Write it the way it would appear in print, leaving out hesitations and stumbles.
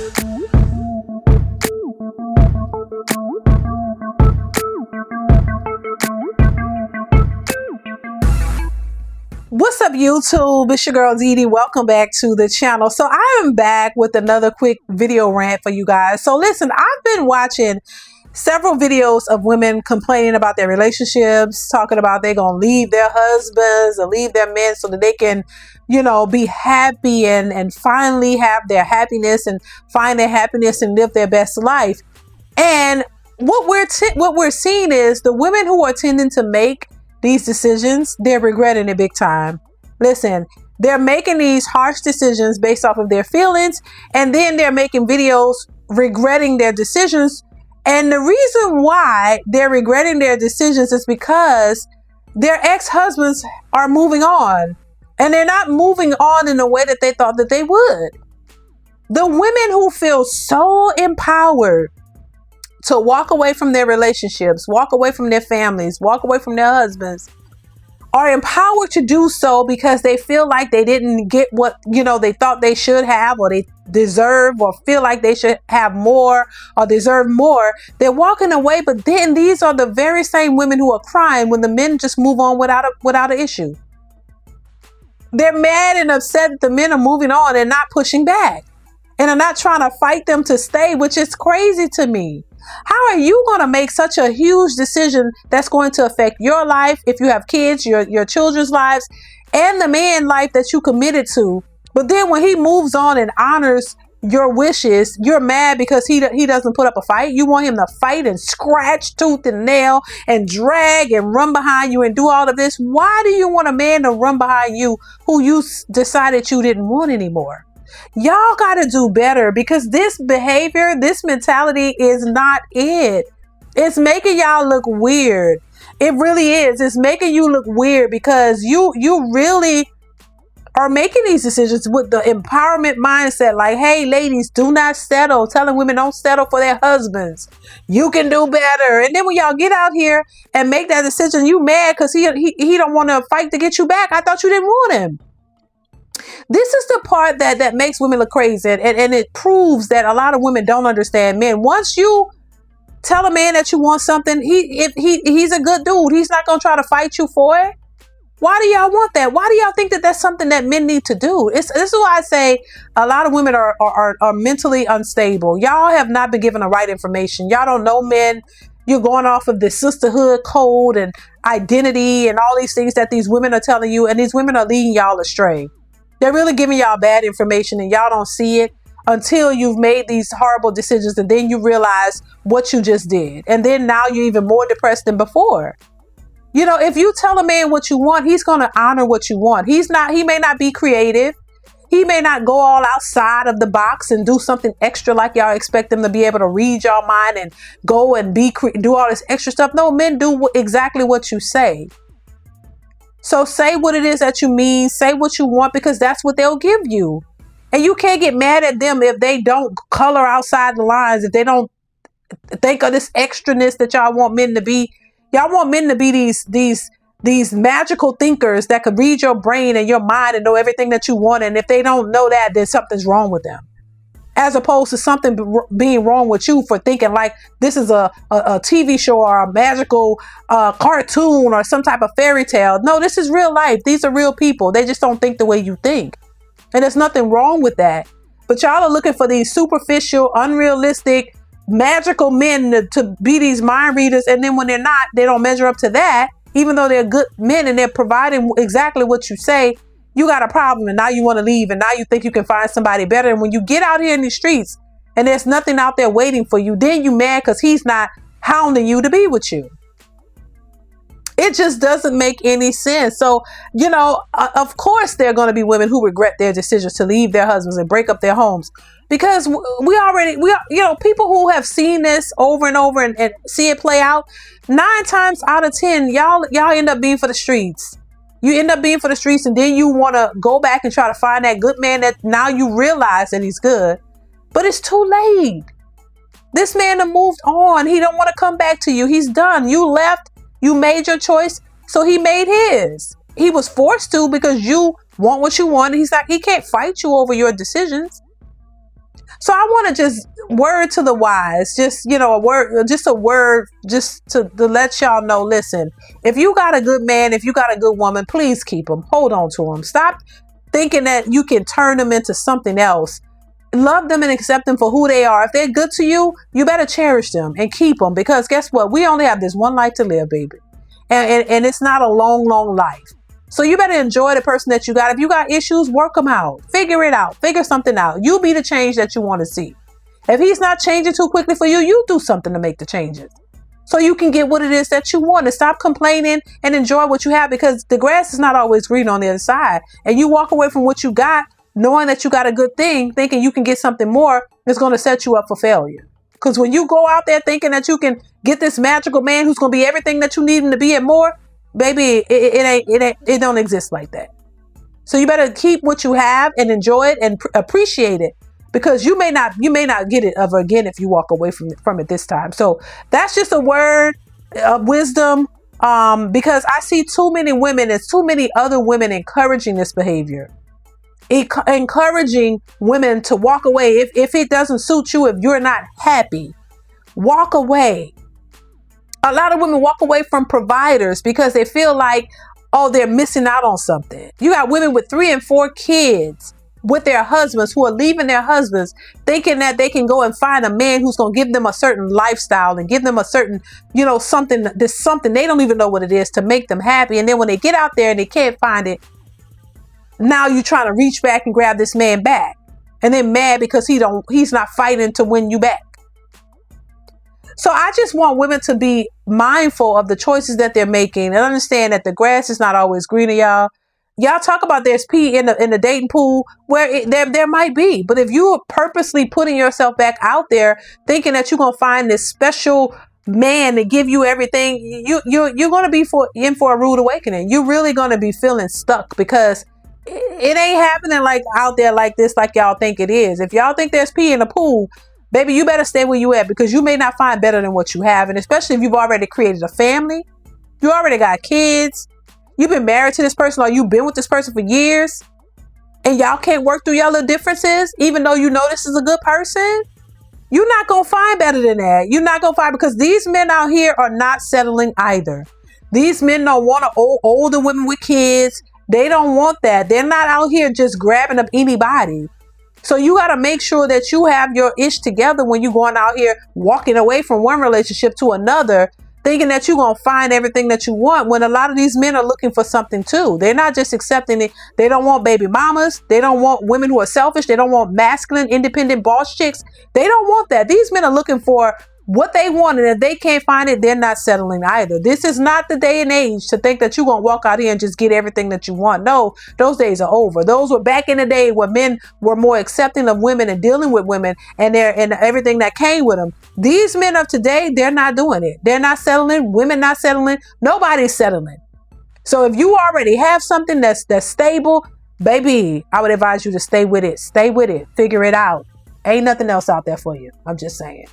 What's up, YouTube? It's your girl DeeDee. Welcome back to the channel. So I am back with another quick video rant for you guys. So listen, I've been watching several videos of women complaining about their relationships, talking about they're gonna leave their husbands or leave their men so that they can, you know, be happy and finally have their happiness and find their happiness and live their best life. And what we're seeing is the women who are tending to make these decisions, they're regretting it big time. Listen, they're making these harsh decisions based off of their feelings, and then they're making videos regretting their decisions. And the reason why they're regretting their decisions is because their ex-husbands are moving on, and they're not moving on in the way that they thought that they would. The women who feel so empowered to walk away from their relationships, walk away from their families, walk away from their husbands, are empowered to do so because they feel like they didn't get what, you know, they thought they should have, or they deserve, or feel like they should have more or deserve more. They're walking away, but then these are the very same women who are crying when the men just move on without an issue. They're mad and upset that the men are moving on and not pushing back, and are not trying to fight them to stay, which is crazy to me. How are you going to make such a huge decision that's going to affect your life, if you have kids, your children's lives, and the man life that you committed to? But then when he moves on and honors your wishes, you're mad because he doesn't put up a fight. You want him to fight and scratch tooth and nail and drag and run behind you and do all of this. Why do you want a man to run behind you who you decided you didn't want anymore? Y'all got to do better, because this behavior, this mentality is not it. It's making y'all look weird. It really is. It's making you look weird because you really are making these decisions with the empowerment mindset. Like, hey, ladies, do not settle. Telling women don't settle for their husbands. You can do better. And then when y'all get out here and make that decision, you mad because he don't want to fight to get you back. I thought you didn't want him. This is the part that makes women look crazy, and it proves that a lot of women don't understand men. Once you tell a man that you want something, he's a good dude. He's not going to try to fight you for it. Why do y'all want that? Why do y'all think that that's something that men need to do? This is why I say a lot of women are mentally unstable. Y'all have not been given the right information. Y'all don't know men. You're going off of the sisterhood code and identity and all these things that these women are telling you, and these women are leading y'all astray. They're really giving y'all bad information, and y'all don't see it until you've made these horrible decisions, and then you realize what you just did. And then now you're even more depressed than before. You know, if you tell a man what you want, he's going to honor what you want. He may not be creative. He may not go all outside of the box and do something extra like y'all expect them to be able to read y'all mind and go and do all this extra stuff. No, men do exactly what you say. So say what it is that you mean, say what you want, because that's what they'll give you. And you can't get mad at them if they don't color outside the lines, if they don't think of this extraness that y'all want men to be. Y'all want men to be these magical thinkers that could read your brain and your mind and know everything that you want. And if they don't know that, then something's wrong with them. As opposed to something being wrong with you for thinking like this is a TV show or a magical cartoon or some type of fairy tale. No, this is real life. These are real people. They just don't think the way you think. And there's nothing wrong with that. But y'all are looking for these superficial, unrealistic, magical men to be these mind readers. And then when they're not, they don't measure up to that. Even though they're good men and they're providing exactly what you say, you got a problem, and now you want to leave, and now you think you can find somebody better. And when you get out here in the streets and there's nothing out there waiting for you, then you mad because he's not hounding you to be with you. It just doesn't make any sense. So, you know, of course, there are going to be women who regret their decisions to leave their husbands and break up their homes, because people who have seen this over and over and see it play out, 9 times out of 10, y'all end up being for the streets. You end up being for the streets, and then you want to go back and try to find that good man that now you realize that he's good, but it's too late. This man have moved on. He don't want to come back to you. He's done. You left. You made your choice, so he made his. He was forced to because you want what you want. He's like, he can't fight you over your decisions. So I want to just word to the wise, just, you know, a word just to let y'all know, listen, if you got a good man, if you got a good woman, please keep them. Hold on to them. Stop thinking that you can turn them into something else. Love them and accept them for who they are. If they're good to you, you better cherish them and keep them, because guess what? We only have this one life to live, baby. And it's not a long, long life. So you better enjoy the person that you got. If you got issues, work them out. Figure it out. Figure something out. You be the change that you want to see. If he's not changing too quickly for you, you do something to make the changes, so you can get what it is that you want, and stop complaining and enjoy what you have, because the grass is not always green on the other side. And you walk away from what you got, knowing that you got a good thing, thinking you can get something more, is going to set you up for failure. Because when you go out there thinking that you can get this magical man who's going to be everything that you need him to be and more, baby, it don't exist like that. So you better keep what you have and enjoy it and appreciate it, because you may not get it ever again if you walk away from it this time. So that's just a word of wisdom, because I see too many women and too many other women encouraging this behavior. Encouraging women to walk away. If it doesn't suit you, if you're not happy, walk away. A lot of women walk away from providers because they feel like, oh, they're missing out on something. You got women with 3 and 4 kids with their husbands who are leaving their husbands, thinking that they can go and find a man who's going to give them a certain lifestyle and give them a certain, you know, something they don't even know what it is, to make them happy. And then when they get out there and they can't find it, now you're trying to reach back and grab this man back, and then mad because he's not fighting to win you back. So I just want women to be mindful of the choices that they're making and understand that the grass is not always greener, y'all. Y'all talk about there's pee in the dating pool, where there might be, but if you are purposely putting yourself back out there thinking that you're gonna find this special man to give you everything, you're gonna be in for a rude awakening. You're really gonna be feeling stuck, because it ain't happening like out there like this, like y'all think it is. If y'all think there's pee in the pool, baby, you better stay where you at, because you may not find better than what you have. And especially if you've already created a family, you already got kids, you've been married to this person, or you've been with this person for years, and y'all can't work through y'all little differences, even though you know this is a good person, you're not going to find better than that. You're not going to find, because these men out here are not settling either. These men don't want older women with kids. They don't want that. They're not out here just grabbing up anybody. So you got to make sure that you have your ish together when you're going out here walking away from one relationship to another, thinking that you're going to find everything that you want, when a lot of these men are looking for something too. They're not just accepting it. They don't want baby mamas. They don't want women who are selfish. They don't want masculine, independent boss chicks. They don't want that. These men are looking for what they want, and if they can't find it, they're not settling either. This is not the day and age to think that you're going to walk out here and just get everything that you want. No, those days are over. Those were back in the day where men were more accepting of women and dealing with women and everything that came with them. These men of today, they're not doing it. They're not settling. Women not settling. Nobody's settling. So if you already have something that's stable, baby, I would advise you to stay with it. Stay with it. Figure it out. Ain't nothing else out there for you. I'm just saying.